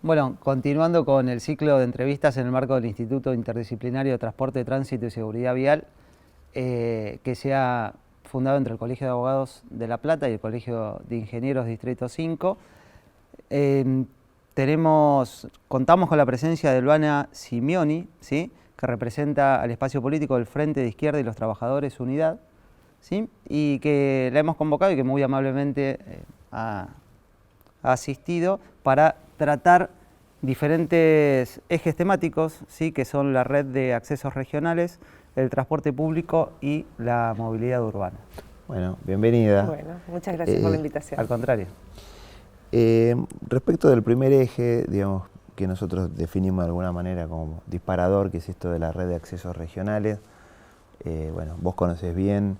Bueno, continuando con el ciclo de entrevistas en el marco del Instituto Interdisciplinario de Transporte, Tránsito y Seguridad Vial, que se ha fundado entre el Colegio de Abogados de La Plata y el Colegio de Ingenieros Distrito 5. Contamos con la presencia de Luana Simeoni, ¿sí?, que representa al espacio político del Frente de Izquierda y los Trabajadores Unidad, ¿sí?, y que la hemos convocado y que muy amablemente ha asistido para tratar diferentes ejes temáticos, ¿sí?, que son la red de accesos regionales, el transporte público y la movilidad urbana. Bueno, bienvenida. Bueno, muchas gracias por la invitación. Al contrario. Respecto del primer eje, digamos, que nosotros definimos de alguna manera como disparador, que es esto de la red de accesos regionales, bueno, vos conocés bien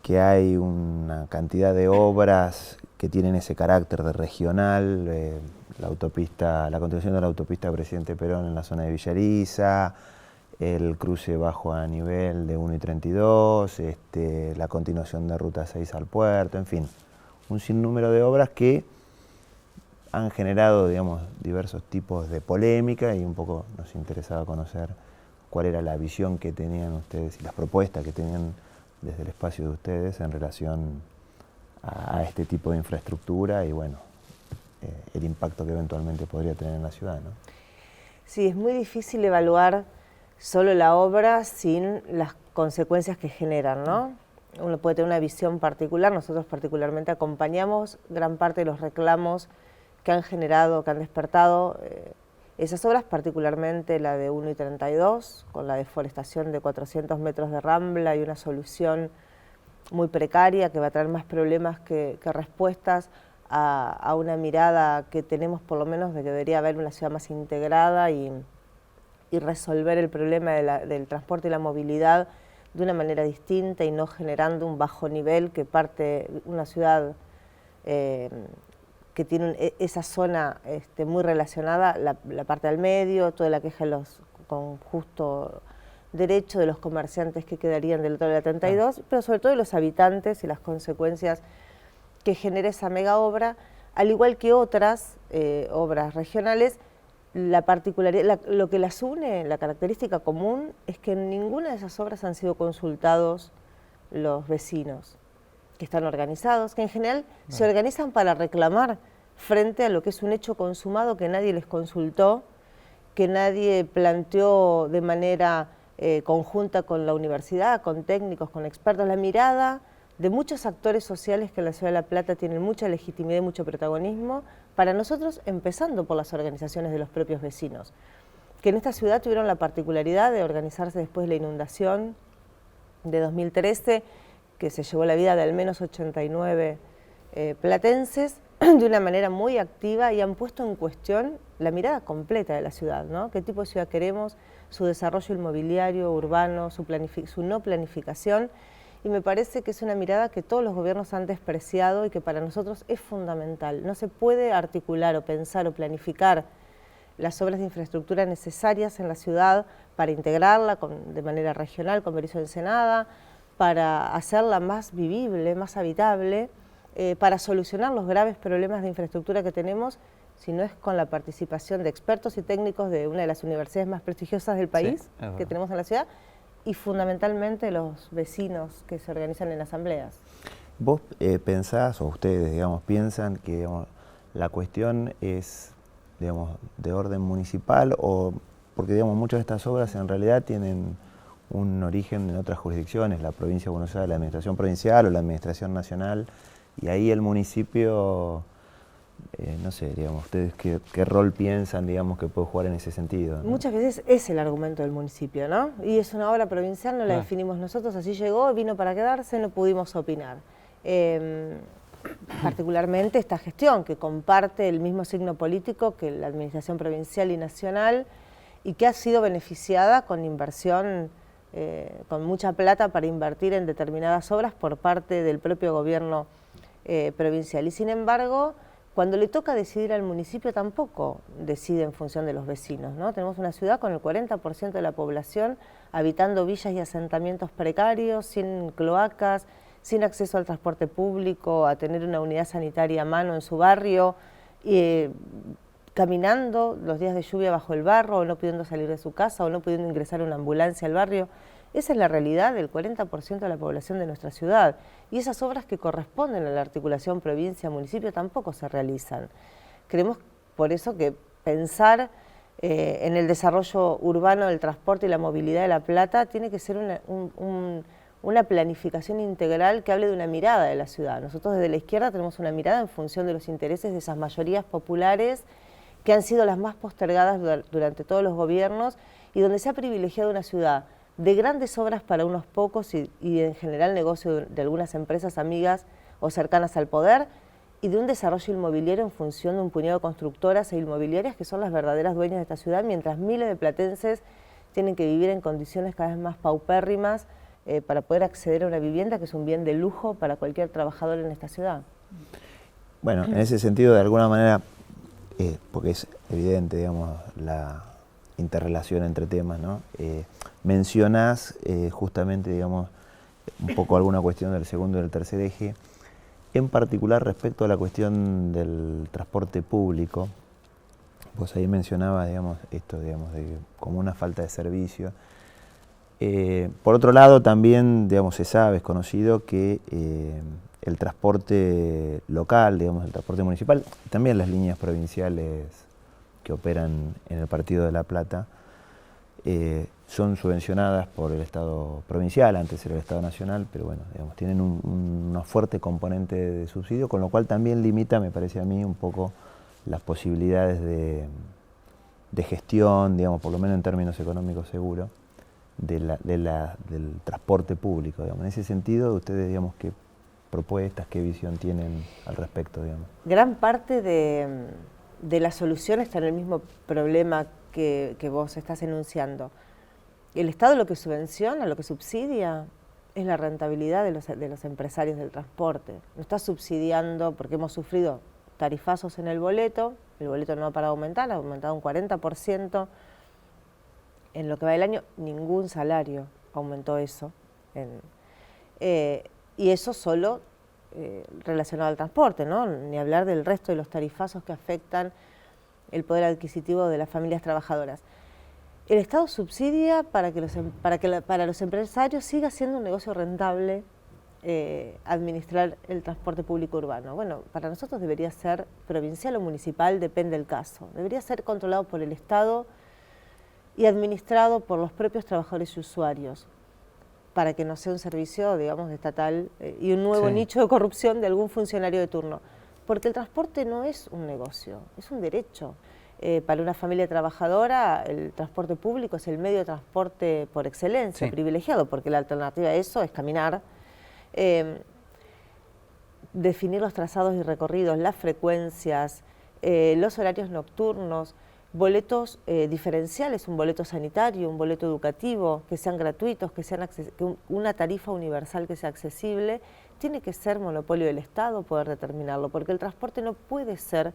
que hay una cantidad de obras que tienen ese carácter de regional, la continuación de la autopista Presidente Perón en la zona de Villa, el cruce bajo a nivel de 1 y 32, la continuación de Ruta 6 al puerto, en fin, un sinnúmero de obras que han generado, digamos, diversos tipos de polémica, y un poco nos interesaba conocer cuál era la visión que tenían ustedes y las propuestas que tenían desde el espacio de ustedes en relación a este tipo de infraestructura y, bueno, el impacto que eventualmente podría tener en la ciudad, ¿no? Sí, es muy difícil evaluar solo la obra sin las consecuencias que generan, ¿no? Uno puede tener una visión particular, nosotros particularmente acompañamos gran parte de los reclamos que han generado, que han despertado esas obras, particularmente la de 1 y 32, con la deforestación de 400 metros de rambla y una solución muy precaria que va a traer más problemas que respuestas a una mirada que tenemos, por lo menos, de que debería haber una ciudad más integrada y resolver el problema del transporte y la movilidad de una manera distinta y no generando un bajo nivel que parte una ciudad que tiene esa zona muy relacionada, la parte del medio, toda la queja con justo derecho de los comerciantes que quedarían del otro lado de la 32, pero sobre todo de los habitantes y las consecuencias que genera esa mega obra, al igual que otras obras regionales. La particularidad, lo que las une, la característica común, es que en ninguna de esas obras han sido consultados los vecinos, que están organizados, que en general se organizan para reclamar frente a lo que es un hecho consumado que nadie les consultó, que nadie planteó de manera conjunta con la universidad, con técnicos, con expertos. La mirada de muchos actores sociales que en la Ciudad de La Plata tienen mucha legitimidad y mucho protagonismo, para nosotros empezando por las organizaciones de los propios vecinos, que en esta ciudad tuvieron la particularidad de organizarse después de la inundación de 2013, que se llevó la vida de al menos 89 platenses, de una manera muy activa, y han puesto en cuestión la mirada completa de la ciudad, ¿no? ¿Qué tipo de ciudad queremos? Su desarrollo inmobiliario, urbano, su no planificación. Y me parece que es una mirada que todos los gobiernos han despreciado y que para nosotros es fundamental. No se puede articular o pensar o planificar las obras de infraestructura necesarias en la ciudad para integrarla de manera regional con Berisso Ensenada, para hacerla más vivible, más habitable, para solucionar los graves problemas de infraestructura que tenemos, si no es con la participación de expertos y técnicos de una de las universidades más prestigiosas del país, sí, que tenemos en la ciudad, y fundamentalmente los vecinos que se organizan en asambleas. ¿Vos pensás, o ustedes, digamos, piensan que, digamos, la cuestión es, digamos, de orden municipal, o porque, digamos, muchas de estas obras en realidad tienen un origen en otras jurisdicciones, la provincia de Buenos Aires, la administración provincial o la administración nacional, y ahí el municipio, no sé, digamos, ustedes qué rol piensan, digamos, que puede jugar en ese sentido, ¿no? Muchas veces es el argumento del municipio, ¿no? Y es una obra provincial, no la definimos nosotros, así llegó, vino para quedarse, no pudimos opinar. Particularmente esta gestión, que comparte el mismo signo político que la administración provincial y nacional, y que ha sido beneficiada con inversión, con mucha plata para invertir en determinadas obras por parte del propio gobierno provincial. Y sin embargo, cuando le toca decidir al municipio, tampoco decide en función de los vecinos, ¿no? Tenemos una ciudad con el 40% de la población habitando villas y asentamientos precarios, sin cloacas, sin acceso al transporte público, a tener una unidad sanitaria a mano en su barrio, caminando los días de lluvia bajo el barro, o no pudiendo salir de su casa, o no pudiendo ingresar a una ambulancia al barrio. Esa es la realidad del 40% de la población de nuestra ciudad. Y esas obras que corresponden a la articulación provincia-municipio tampoco se realizan. Creemos por eso que pensar en el desarrollo urbano del transporte y la movilidad de La Plata tiene que ser una planificación integral que hable de una mirada de la ciudad. Nosotros desde la izquierda tenemos una mirada en función de los intereses de esas mayorías populares que han sido las más postergadas durante todos los gobiernos y donde se ha privilegiado una ciudad de grandes obras para unos pocos y en general negocio de algunas empresas amigas o cercanas al poder, y de un desarrollo inmobiliario en función de un puñado de constructoras e inmobiliarias que son las verdaderas dueñas de esta ciudad, mientras miles de platenses tienen que vivir en condiciones cada vez más paupérrimas para poder acceder a una vivienda que es un bien de lujo para cualquier trabajador en esta ciudad. Bueno, en ese sentido, de alguna manera, porque es evidente, digamos, la interrelación entre temas, ¿no? Mencionás justamente, digamos, un poco alguna cuestión del segundo y del tercer eje, en particular respecto a la cuestión del transporte público. Vos ahí mencionabas, digamos, esto, digamos, de como una falta de servicio. Por otro lado, también, digamos, se sabe, es conocido que el transporte local, digamos, el transporte municipal, también las líneas provinciales que operan en el Partido de La Plata, son subvencionadas por el Estado provincial, antes era el Estado nacional, pero bueno, digamos, tienen una fuerte componente de subsidio, con lo cual también limita, me parece a mí, un poco las posibilidades de gestión, digamos, por lo menos en términos económicos seguro, del transporte público, digamos. En ese sentido, ustedes, digamos, ¿qué propuestas, qué visión tienen al respecto, digamos? Gran parte de la solución está en el mismo problema que vos estás enunciando. El Estado lo que subvenciona, lo que subsidia, es la rentabilidad de los empresarios del transporte. No está subsidiando, porque hemos sufrido tarifazos en el boleto no ha parado de aumentar, ha aumentado un 40%. En lo que va del año, ningún salario aumentó eso. Y eso solo relacionado al transporte, ¿no? Ni hablar del resto de los tarifazos que afectan el poder adquisitivo de las familias trabajadoras. El Estado subsidia para los empresarios siga siendo un negocio rentable administrar el transporte público urbano. Bueno, para nosotros debería ser provincial o municipal, depende del caso. Debería ser controlado por el Estado y administrado por los propios trabajadores y usuarios, para que no sea un servicio, digamos, estatal y un nuevo nicho de corrupción de algún funcionario de turno. Porque el transporte no es un negocio, es un derecho. Para una familia trabajadora, el transporte público es el medio de transporte por excelencia, privilegiado, porque la alternativa a eso es caminar. Definir los trazados y recorridos, las frecuencias, los horarios nocturnos, boletos diferenciales, un boleto sanitario, un boleto educativo, que sean gratuitos, que una tarifa universal que sea accesible, tiene que ser monopolio del Estado poder determinarlo, porque el transporte no puede ser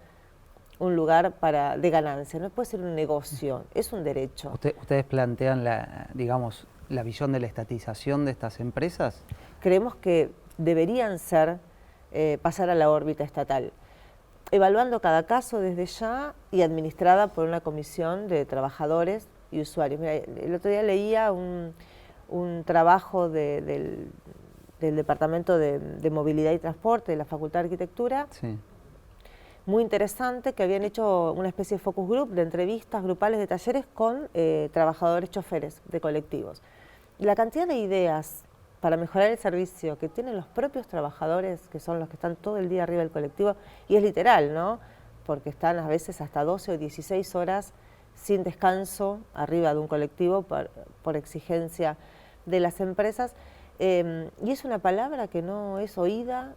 un lugar de ganancia, no puede ser un negocio, es un derecho. ¿Ustedes plantean la visión de la estatización de estas empresas? Creemos que deberían pasar a la órbita estatal, evaluando cada caso desde ya y administrada por una comisión de trabajadores y usuarios. Mira, el otro día leía un trabajo del Departamento de Movilidad y Transporte de la Facultad de Arquitectura, muy interesante, que habían hecho una especie de focus group, de entrevistas grupales de talleres con trabajadores choferes de colectivos. Y la cantidad de ideas para mejorar el servicio que tienen los propios trabajadores, que son los que están todo el día arriba del colectivo, y es literal, ¿no? Porque están a veces hasta 12 o 16 horas sin descanso arriba de un colectivo por exigencia de las empresas, y es una palabra que no es oída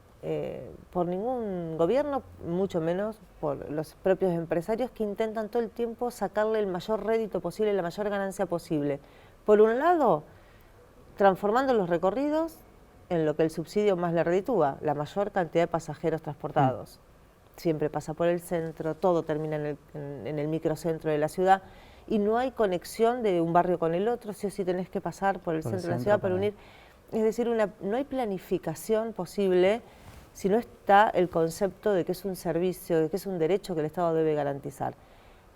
por ningún gobierno, mucho menos por los propios empresarios, que intentan todo el tiempo sacarle el mayor rédito posible, la mayor ganancia posible. Por un lado, transformando los recorridos en lo que el subsidio más le reditúa, la mayor cantidad de pasajeros transportados. Siempre pasa por el centro, todo termina en el microcentro de la ciudad y no hay conexión de un barrio con el otro, sí o sí tenés que pasar por el centro de la ciudad para unir. Es decir, no hay planificación posible si no está el concepto de que es un servicio, de que es un derecho que el Estado debe garantizar.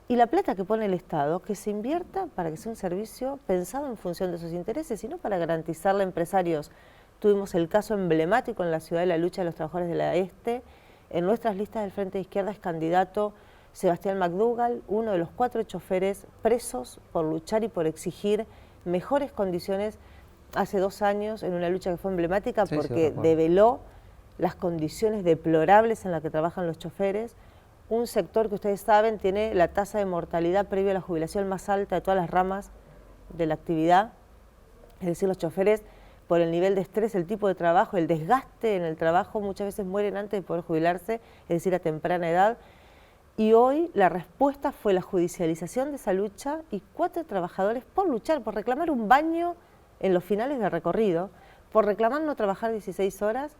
y la plata que pone el Estado, que se invierta para que sea un servicio pensado en función de sus intereses y no para garantizarle a empresarios. Tuvimos el caso emblemático en la ciudad de la lucha de los trabajadores de la Este. En nuestras listas del Frente de Izquierda es candidato Sebastián McDougall, uno de los 4 choferes presos por luchar y por exigir mejores condiciones hace 2 años en una lucha que fue emblemática porque develó las condiciones deplorables en las que trabajan los choferes. Un sector que ustedes saben tiene la tasa de mortalidad previa a la jubilación más alta de todas las ramas de la actividad, es decir, los choferes por el nivel de estrés, el tipo de trabajo, el desgaste en el trabajo, muchas veces mueren antes de poder jubilarse, es decir, a temprana edad. Y hoy la respuesta fue la judicialización de esa lucha y 4 trabajadores por luchar, por reclamar un baño en los finales del recorrido, por reclamar no trabajar 16 horas,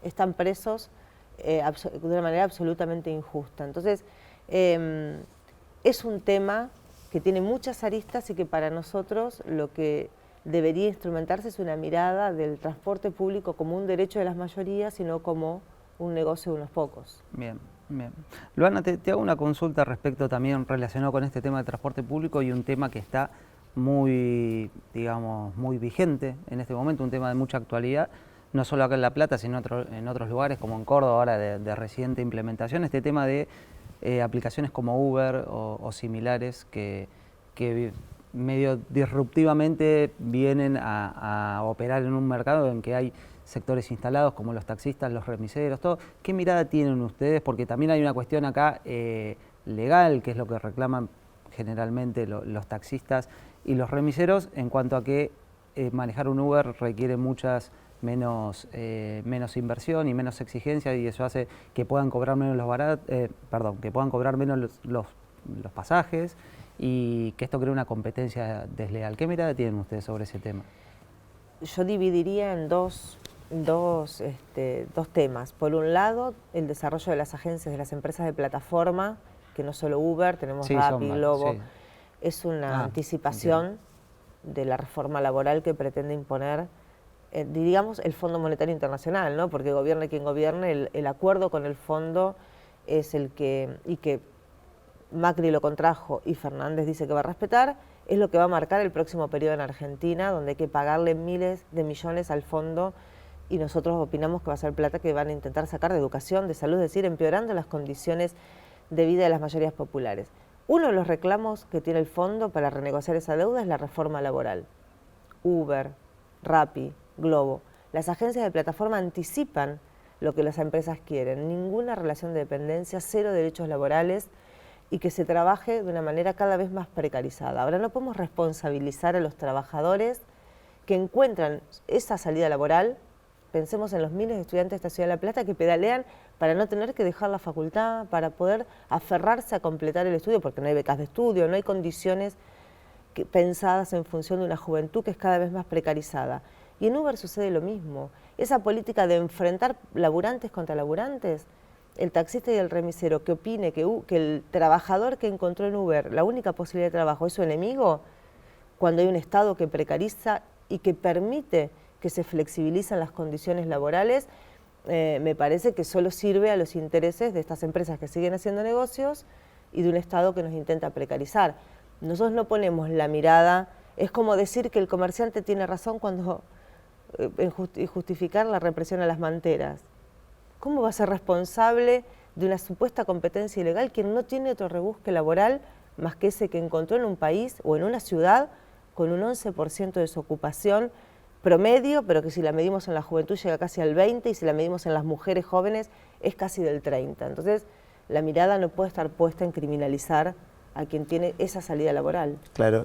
están presos de una manera absolutamente injusta. Entonces, es un tema que tiene muchas aristas y que para nosotros lo que debería instrumentarse es una mirada del transporte público como un derecho de las mayorías y no como un negocio de unos pocos. Bien, bien. Luana, te hago una consulta respecto también relacionado con este tema de transporte público y un tema que está muy, digamos, muy vigente en este momento, un tema de mucha actualidad, no solo acá en La Plata, sino en otros lugares como en Córdoba, ahora de reciente implementación, este tema de aplicaciones como Uber o similares que medio disruptivamente vienen a operar en un mercado en que hay sectores instalados como los taxistas, los remiseros, todo. ¿Qué mirada tienen ustedes? Porque también hay una cuestión acá legal, que es lo que reclaman generalmente los taxistas y los remiseros, en cuanto a que manejar un Uber requiere menos inversión y menos exigencia, y eso hace que puedan cobrar menos que puedan cobrar menos los pasajes, y que esto crea una competencia desleal. ¿Qué mirada tienen ustedes sobre ese tema? Yo dividiría en dos temas. Por un lado, el desarrollo de las agencias, de las empresas de plataforma, que no solo Uber, tenemos Rappi, Globo. Sí. Es una anticipación de la reforma laboral que pretende imponer, digamos, el Fondo Monetario Internacional, ¿no? Porque gobierne quien gobierne, el acuerdo con el fondo es el que Macri lo contrajo y Fernández dice que va a respetar, es lo que va a marcar el próximo periodo en Argentina, donde hay que pagarle miles de millones al fondo, y nosotros opinamos que va a ser plata que van a intentar sacar de educación, de salud, es decir, empeorando las condiciones de vida de las mayorías populares. Uno de los reclamos que tiene el fondo para renegociar esa deuda es la reforma laboral. Uber, Rappi, Globo, las agencias de plataforma anticipan lo que las empresas quieren, ninguna relación de dependencia, 0 derechos laborales, y que se trabaje de una manera cada vez más precarizada. Ahora no podemos responsabilizar a los trabajadores que encuentran esa salida laboral. Pensemos en los miles de estudiantes de esta ciudad de La Plata que pedalean para no tener que dejar la facultad, para poder aferrarse a completar el estudio, porque no hay becas de estudio, no hay condiciones pensadas en función de una juventud que es cada vez más precarizada. Y en Uber sucede lo mismo. Esa política de enfrentar laburantes contra laburantes, el taxista y el remisero que opine que el trabajador que encontró en Uber la única posibilidad de trabajo es su enemigo, cuando hay un Estado que precariza y que permite que se flexibilizan las condiciones laborales, me parece que solo sirve a los intereses de estas empresas que siguen haciendo negocios y de un Estado que nos intenta precarizar. Nosotros no ponemos la mirada, es como decir que el comerciante tiene razón cuando justificar la represión a las manteras. ¿Cómo va a ser responsable de una supuesta competencia ilegal quien no tiene otro rebusque laboral más que ese que encontró en un país o en una ciudad con un 11% de desocupación promedio, pero que si la medimos en la juventud llega casi al 20% y si la medimos en las mujeres jóvenes es casi del 30%? Entonces, la mirada no puede estar puesta en criminalizar a quien tiene esa salida laboral. Claro,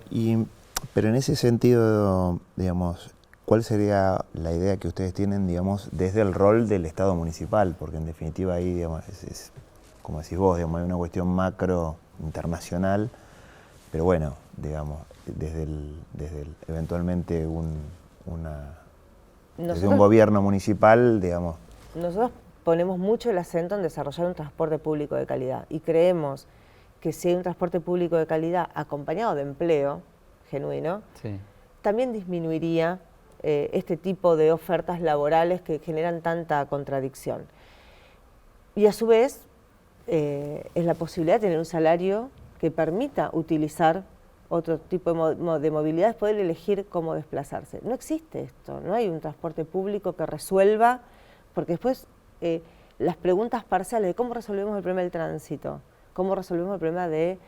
pero en ese sentido, digamos, ¿cuál sería la idea que ustedes tienen, digamos, desde el rol del Estado municipal? Porque en definitiva ahí, digamos, es como decís vos, digamos, hay una cuestión macro internacional, pero bueno, digamos, desde eventualmente desde un gobierno municipal, digamos. Nosotros ponemos mucho el acento en desarrollar un transporte público de calidad y creemos que si hay un transporte público de calidad acompañado de empleo genuino, también disminuiría este tipo de ofertas laborales que generan tanta contradicción. Y a su vez, es la posibilidad de tener un salario que permita utilizar otro tipo de movilidad, es poder elegir cómo desplazarse. No existe esto, no hay un transporte público que resuelva, porque después las preguntas parciales de cómo resolvemos el problema del tránsito, cómo resolvemos el problema de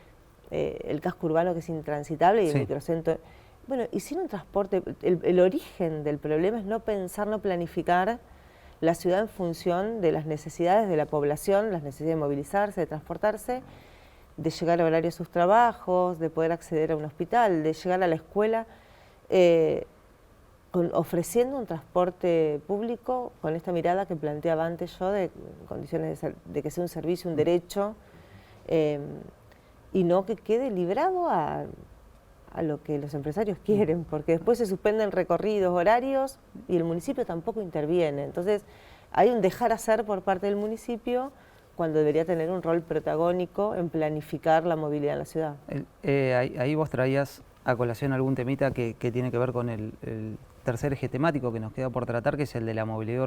el casco urbano que es intransitable y el microcentro. Bueno, y sin un transporte, el origen del problema es no pensar, no planificar la ciudad en función de las necesidades de la población, las necesidades de movilizarse, de transportarse, de llegar a horario a sus trabajos, de poder acceder a un hospital, de llegar a la escuela, ofreciendo un transporte público con esta mirada que planteaba antes yo de condiciones de que sea un servicio, un derecho, y no que quede librado a lo que los empresarios quieren, porque después se suspenden recorridos, horarios, y el municipio tampoco interviene. Entonces hay un dejar hacer por parte del municipio cuando debería tener un rol protagónico en planificar la movilidad en la ciudad. Ahí vos traías a colación algún temita que tiene que ver con el tercer eje temático que nos queda por tratar, que es el de la movilidad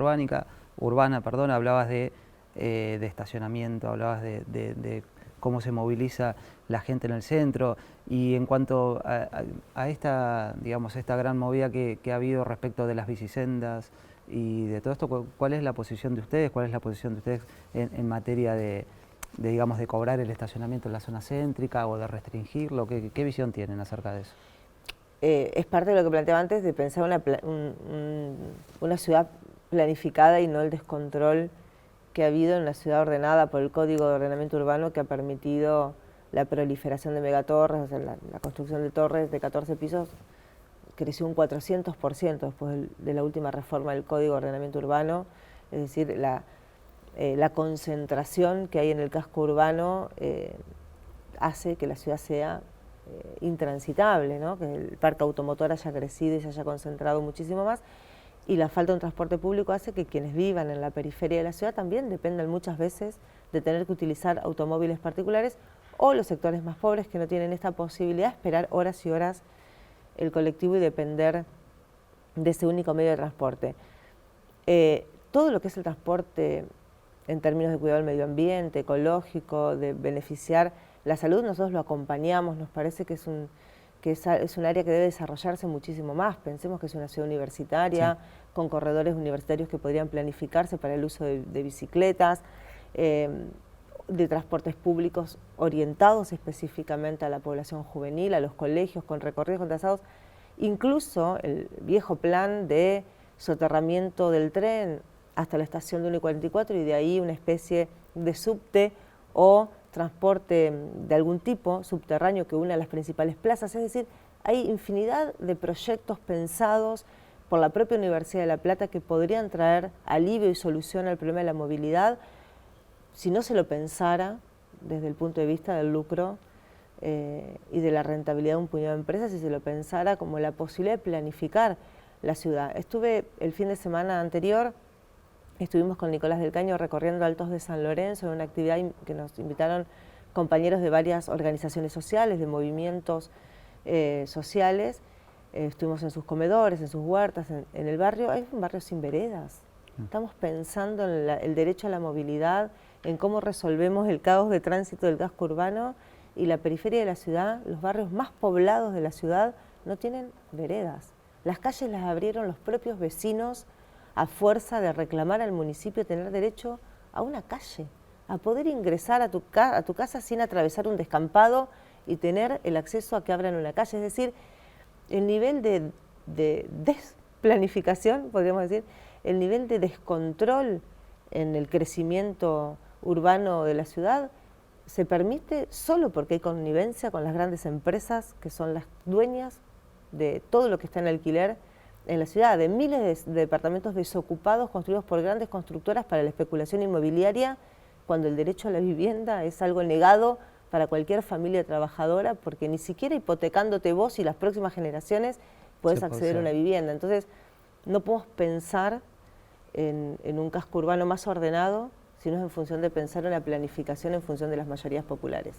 urbana, hablabas de estacionamiento, hablabas de cómo se moviliza la gente en el centro, y en cuanto a esta, digamos, esta gran movida que ha habido respecto de las bicisendas y de todo esto, ¿cuál es la posición de ustedes? ¿Cuál es la posición de ustedes en materia digamos, de cobrar el estacionamiento en la zona céntrica o de restringirlo? ¿Qué visión tienen acerca de eso? Es parte de lo que planteaba antes, de pensar una ciudad planificada y no el descontrol que ha habido en la ciudad ordenada por el Código de Ordenamiento Urbano, que ha permitido la proliferación de megatorres, o sea, la construcción de torres de 14 pisos creció un 400% después de la última reforma del Código de Ordenamiento Urbano, es decir, la concentración que hay en el casco urbano hace que la ciudad sea intransitable, ¿no? Que el parque automotor haya crecido y se haya concentrado muchísimo más, y la falta de un transporte público hace que quienes vivan en la periferia de la ciudad también dependan muchas veces de tener que utilizar automóviles particulares, o los sectores más pobres que no tienen esta posibilidad, esperar horas y horas el colectivo y depender de ese único medio de transporte. Todo lo que es el transporte en términos de cuidado del medio ambiente, ecológico, de beneficiar la salud, nosotros lo acompañamos, nos parece que es un área que debe desarrollarse muchísimo más. Pensemos que es una ciudad universitaria, con corredores universitarios que podrían planificarse para el uso de bicicletas, de transportes públicos orientados específicamente a la población juvenil, a los colegios, con recorridos contrastados, incluso el viejo plan de soterramiento del tren hasta la estación de 1 y 44 y de ahí una especie de subte o transporte de algún tipo subterráneo que une a las principales plazas. Es decir, hay infinidad de proyectos pensados por la propia Universidad de La Plata que podrían traer alivio y solución al problema de la movilidad si no se lo pensara desde el punto de vista del lucro y de la rentabilidad de un puñado de empresas, si se lo pensara como la posibilidad de planificar la ciudad. Estuve el fin de semana anterior, estuvimos con Nicolás del Caño recorriendo Altos de San Lorenzo en una actividad que nos invitaron compañeros de varias organizaciones sociales, de movimientos sociales. Estuvimos en sus comedores, en sus huertas, en el barrio. Hay un barrio sin veredas. Estamos pensando en el derecho a la movilidad, en cómo resolvemos el caos de tránsito del casco urbano, y la periferia de la ciudad, los barrios más poblados de la ciudad, no tienen veredas. Las calles las abrieron los propios vecinos a fuerza de reclamar al municipio tener derecho a una calle, a poder ingresar a tu casa sin atravesar un descampado y tener el acceso a que abran una calle. Es decir, el nivel de desplanificación, podríamos decir, el nivel de descontrol en el crecimiento urbano de la ciudad se permite solo porque hay connivencia con las grandes empresas que son las dueñas de todo lo que está en alquiler en la ciudad, de miles de departamentos desocupados construidos por grandes constructoras para la especulación inmobiliaria, cuando el derecho a la vivienda es algo negado para cualquier familia trabajadora, porque ni siquiera hipotecándote vos y las próximas generaciones podés acceder a una vivienda. Entonces, no podemos pensar en un casco urbano más ordenado, sino en función de pensar en la planificación en función de las mayorías populares.